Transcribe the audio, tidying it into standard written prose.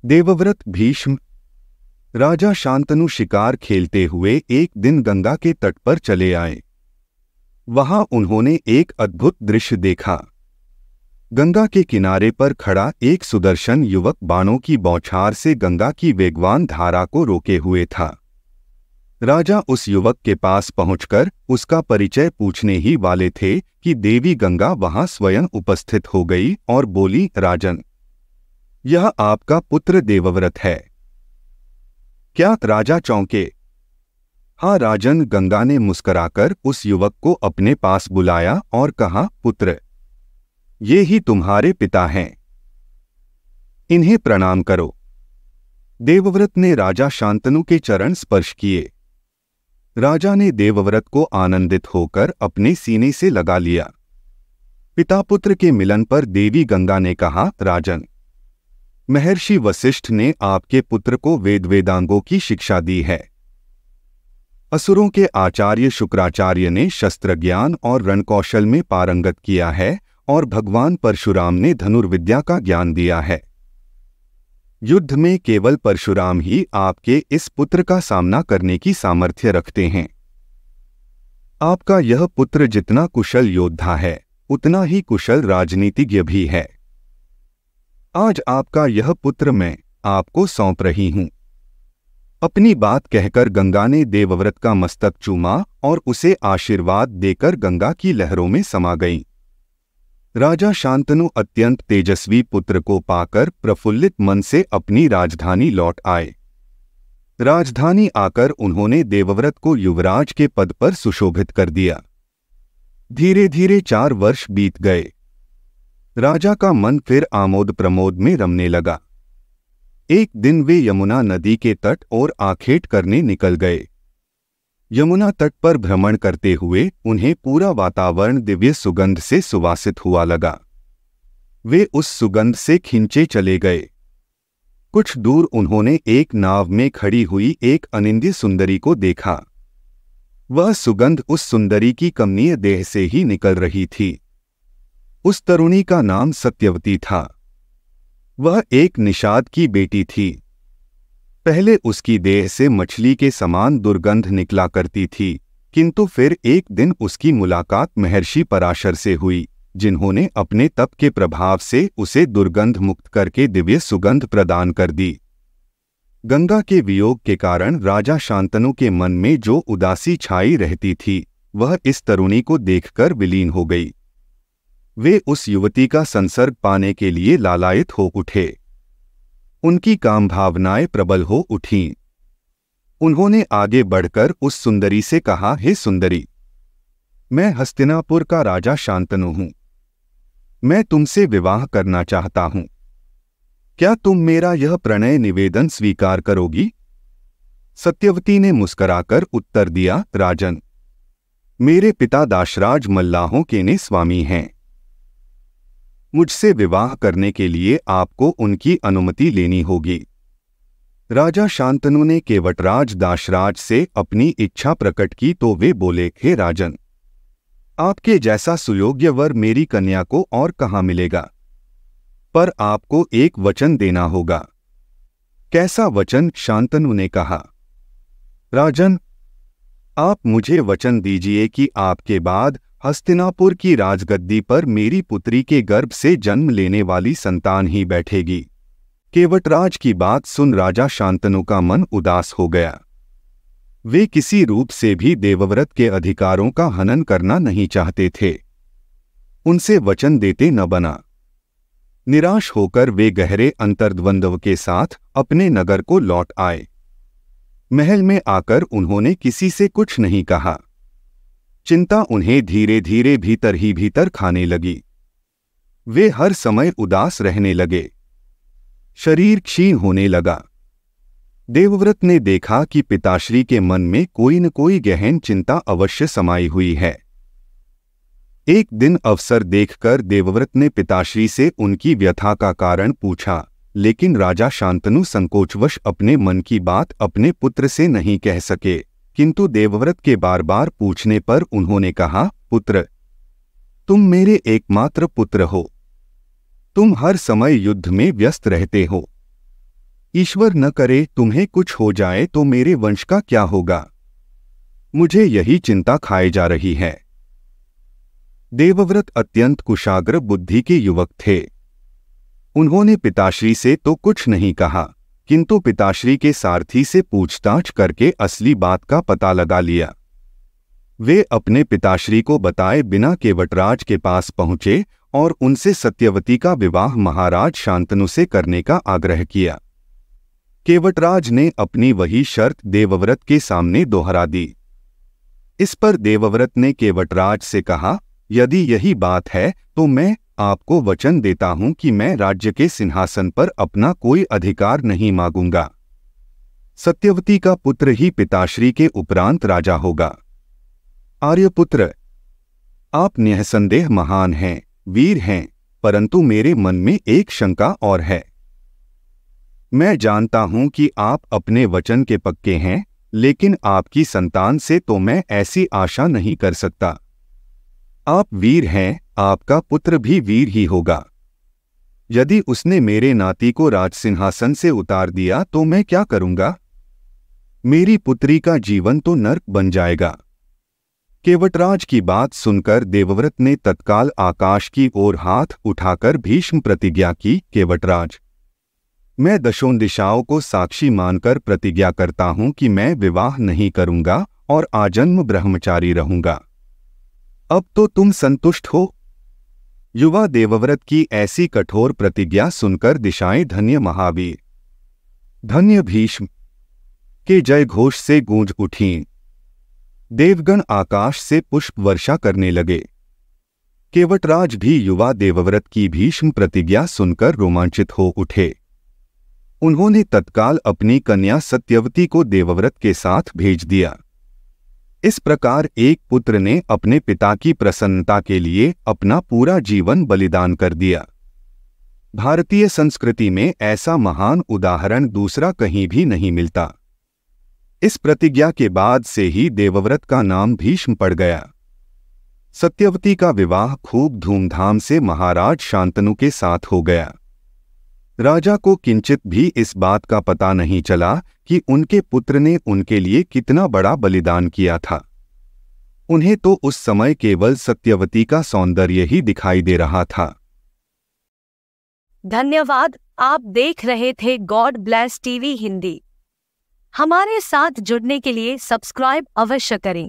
देवव्रत भीष्म। राजा शांतनु शिकार खेलते हुए एक दिन गंगा के तट पर चले आए। वहां उन्होंने एक अद्भुत दृश्य देखा। गंगा के किनारे पर खड़ा एक सुदर्शन युवक बाणों की बौछार से गंगा की वेगवान धारा को रोके हुए था। राजा उस युवक के पास पहुंचकर उसका परिचय पूछने ही वाले थे कि देवी गंगा वहां स्वयं उपस्थित हो गई और बोली, राजन, यह आपका पुत्र देवव्रत है। क्या? राजा चौंके। हाँ राजन, गंगा ने मुस्कराकर उस युवक को अपने पास बुलाया और कहा, पुत्र, ये ही तुम्हारे पिता हैं, इन्हें प्रणाम करो। देवव्रत ने राजा शांतनु के चरण स्पर्श किए। राजा ने देवव्रत को आनंदित होकर अपने सीने से लगा लिया। पिता पुत्र के मिलन पर देवी गंगा ने कहा, राजन, महर्षि वशिष्ठ ने आपके पुत्र को वेदांगों की शिक्षा दी है। असुरों के आचार्य शुक्राचार्य ने शस्त्र ज्ञान और रणकौशल में पारंगत किया है और भगवान परशुराम ने धनुर्विद्या का ज्ञान दिया है। युद्ध में केवल परशुराम ही आपके इस पुत्र का सामना करने की सामर्थ्य रखते हैं। आपका यह पुत्र जितना कुशल योद्धा है, उतना ही कुशल राजनीतिज्ञ भी है। आज आपका यह पुत्र मैं आपको सौंप रही हूं। अपनी बात कहकर गंगा ने देवव्रत का मस्तक चूमा और उसे आशीर्वाद देकर गंगा की लहरों में समा गईं। राजा शांतनु अत्यंत तेजस्वी पुत्र को पाकर प्रफुल्लित मन से अपनी राजधानी लौट आए। राजधानी आकर उन्होंने देवव्रत को युवराज के पद पर सुशोभित कर दिया। धीरे धीरे 4 वर्ष बीत गए। राजा का मन फिर आमोद प्रमोद में रमने लगा। एक दिन वे यमुना नदी के तट और आखेट करने निकल गए। यमुना तट पर भ्रमण करते हुए उन्हें पूरा वातावरण दिव्य सुगंध से सुवासित हुआ लगा। वे उस सुगंध से खिंचे चले गए। कुछ दूर उन्होंने एक नाव में खड़ी हुई एक अनिंद्य सुंदरी को देखा। वह सुगंध उस सुंदरी की कमनीय देह से ही निकल रही थी। उस तरुणी का नाम सत्यवती था। वह एक निषाद की बेटी थी। पहले उसकी देह से मछली के समान दुर्गंध निकला करती थी, किंतु फिर एक दिन उसकी मुलाकात महर्षि पराशर से हुई, जिन्होंने अपने तप के प्रभाव से उसे दुर्गंध मुक्त करके दिव्य सुगंध प्रदान कर दी। गंगा के वियोग के कारण राजा शांतनु के मन में जो उदासी छाई रहती थी, वह इस तरुणी को देखकर विलीन हो गई। वे उस युवती का संसर्ग पाने के लिए लालायित हो उठे। उनकी काम भावनाएं प्रबल हो उठीं। उन्होंने आगे बढ़कर उस सुंदरी से कहा, हे सुंदरी, मैं हस्तिनापुर का राजा शांतनु हूं। मैं तुमसे विवाह करना चाहता हूं। क्या तुम मेरा यह प्रणय निवेदन स्वीकार करोगी? सत्यवती ने मुस्कराकर उत्तर दिया, राजन, मेरे पिता दाशराज मल्लाहों के ने स्वामी हैं। मुझसे विवाह करने के लिए आपको उनकी अनुमति लेनी होगी। राजा शांतनु ने केवटराज दाशराज से अपनी इच्छा प्रकट की तो वे बोले, हे राजन, आपके जैसा सुयोग्य वर मेरी कन्या को और कहाँ मिलेगा, पर आपको एक वचन देना होगा। कैसा वचन? शांतनु ने कहा। राजन, आप मुझे वचन दीजिए कि आपके बाद हस्तिनापुर की राजगद्दी पर मेरी पुत्री के गर्भ से जन्म लेने वाली संतान ही बैठेगी। केवटराज की बात सुन राजा शांतनु का मन उदास हो गया। वे किसी रूप से भी देवव्रत के अधिकारों का हनन करना नहीं चाहते थे। उनसे वचन देते न बना। निराश होकर वे गहरे अंतर्द्वंद्व के साथ अपने नगर को लौट आए। महल में आकर उन्होंने किसी से कुछ नहीं कहा। चिंता उन्हें धीरे धीरे भीतर ही भीतर खाने लगी। वे हर समय उदास रहने लगे। शरीर क्षीण होने लगा। देवव्रत ने देखा कि पिताश्री के मन में कोई न कोई गहन चिंता अवश्य समाई हुई है। एक दिन अवसर देखकर देवव्रत ने पिताश्री से उनकी व्यथा का कारण पूछा, लेकिन राजा शांतनु संकोचवश अपने मन की बात अपने पुत्र से नहीं कह सके। किंतु देवव्रत के बार बार पूछने पर उन्होंने कहा, पुत्र, तुम मेरे एकमात्र पुत्र हो। तुम हर समय युद्ध में व्यस्त रहते हो। ईश्वर न करे तुम्हें कुछ हो जाए तो मेरे वंश का क्या होगा, मुझे यही चिंता खाए जा रही है। देवव्रत अत्यंत कुशाग्र बुद्धि के युवक थे। उन्होंने पिताश्री से तो कुछ नहीं कहा, किंतु पिताश्री के सारथी से पूछताछ करके असली बात का पता लगा लिया। वे अपने पिताश्री को बताए बिना केवटराज के पास पहुंचे और उनसे सत्यवती का विवाह महाराज शांतनु से करने का आग्रह किया। केवटराज ने अपनी वही शर्त देवव्रत के सामने दोहरा दी। इस पर देवव्रत ने केवटराज से कहा, यदि यही बात है तो मैं आपको वचन देता हूं कि मैं राज्य के सिंहासन पर अपना कोई अधिकार नहीं मांगूंगा। सत्यवती का पुत्र ही पिताश्री के उपरांत राजा होगा। आर्यपुत्र, आप निःसंदेह महान हैं, वीर हैं, परंतु मेरे मन में एक शंका और है। मैं जानता हूं कि आप अपने वचन के पक्के हैं, लेकिन आपकी संतान से तो मैं ऐसी आशा नहीं कर सकता। आप वीर हैं, आपका पुत्र भी वीर ही होगा। यदि उसने मेरे नाती को राजसिंहासन से उतार दिया तो मैं क्या करूंगा? मेरी पुत्री का जीवन तो नर्क बन जाएगा। केवटराज की बात सुनकर देवव्रत ने तत्काल आकाश की ओर हाथ उठाकर भीष्म प्रतिज्ञा की, केवटराज, मैं दशों दिशाओं को साक्षी मानकर प्रतिज्ञा करता हूं कि मैं विवाह नहीं करूंगा और आजन्म ब्रह्मचारी रहूंगा। अब तो तुम संतुष्ट हो? युवा देवव्रत की ऐसी कठोर प्रतिज्ञा सुनकर दिशाएं धन्य महावीर, धन्य भीष्म के जय घोष से गूंज उठीं। देवगण आकाश से पुष्प वर्षा करने लगे। केवटराज भी युवा देवव्रत की भीष्म प्रतिज्ञा सुनकर रोमांचित हो उठे। उन्होंने तत्काल अपनी कन्या सत्यवती को देवव्रत के साथ भेज दिया। इस प्रकार एक पुत्र ने अपने पिता की प्रसन्नता के लिए अपना पूरा जीवन बलिदान कर दिया। भारतीय संस्कृति में ऐसा महान उदाहरण दूसरा कहीं भी नहीं मिलता। इस प्रतिज्ञा के बाद से ही देवव्रत का नाम भीष्म पड़ गया। सत्यवती का विवाह खूब धूमधाम से महाराज शांतनु के साथ हो गया। राजा को किंचित भी इस बात का पता नहीं चला कि उनके पुत्र ने उनके लिए कितना बड़ा बलिदान किया था। उन्हें तो उस समय केवल सत्यवती का सौंदर्य ही दिखाई दे रहा था। धन्यवाद। आप देख रहे थे गॉड ब्लेस टीवी हिंदी। हमारे साथ जुड़ने के लिए सब्सक्राइब अवश्य करें।